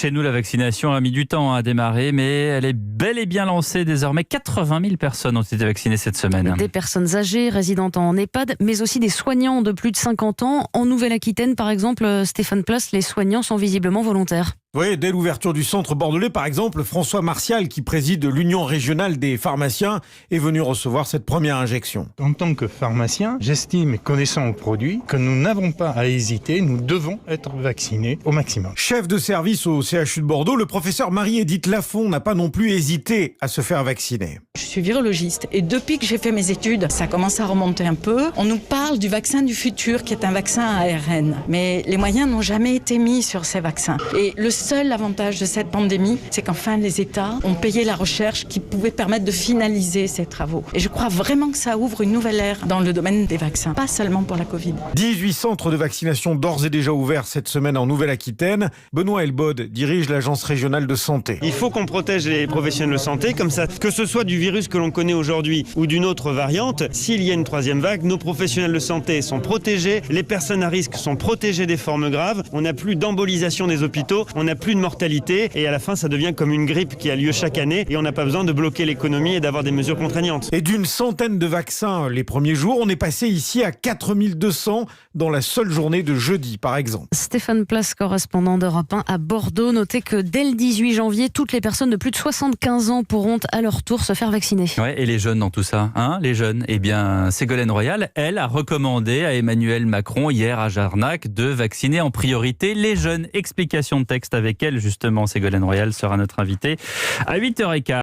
Chez nous, la vaccination a mis du temps à démarrer, mais elle est bel et bien lancée désormais. 80 000 personnes ont été vaccinées cette semaine. Des personnes âgées, résidentes en EHPAD, mais aussi des soignants de plus de 50 ans. En Nouvelle-Aquitaine, par exemple, Stéphane Place, les soignants sont visiblement volontaires. Oui, dès l'ouverture du centre bordelais, par exemple, François Martial, qui préside l'Union régionale des pharmaciens, est venu recevoir cette première injection. En tant que pharmacien, j'estime, connaissant au produit, que nous n'avons pas à hésiter, nous devons être vaccinés au maximum. Chef de service au CHU de Bordeaux, le professeur Marie-Édith Lafont n'a pas non plus hésité à se faire vacciner. Je suis virologiste et depuis que j'ai fait mes études, ça commence à remonter un peu. On nous parle du vaccin du futur qui est un vaccin à ARN. Mais les moyens n'ont jamais été mis sur ces vaccins. Et le seul avantage de cette pandémie, c'est qu'enfin les États ont payé la recherche qui pouvait permettre de finaliser ces travaux. Et je crois vraiment que ça ouvre une nouvelle ère dans le domaine des vaccins, pas seulement pour la Covid. 18 centres de vaccination d'ores et déjà ouverts cette semaine en Nouvelle-Aquitaine. Benoît Elbod dirige l'agence régionale de santé. Il faut qu'on protège les professionnels de santé, comme ça, que ce soit du virus que l'on connaît aujourd'hui ou d'une autre variante, s'il y a une troisième vague, nos professionnels de santé sont protégés, les personnes à risque sont protégées des formes graves, on n'a plus d'embolisation des hôpitaux, on n'a plus de mortalité et à la fin ça devient comme une grippe qui a lieu chaque année et on n'a pas besoin de bloquer l'économie et d'avoir des mesures contraignantes. Et d'une centaine de vaccins les premiers jours, on est passé ici à 4200 dans la seule journée de jeudi par exemple. Stéphane Place, correspondant d'Europe 1 à Bordeaux, notez que dès le 18 janvier, toutes les personnes de plus de 75 ans pourront à leur tour se faire vacciner. Ouais, et les jeunes dans tout ça, hein, les jeunes. Eh bien, Ségolène Royal, elle, a recommandé à Emmanuel Macron hier à Jarnac de vacciner en priorité les jeunes. Explication de texte avec elle, justement. Ségolène Royal sera notre invitée à 8h15.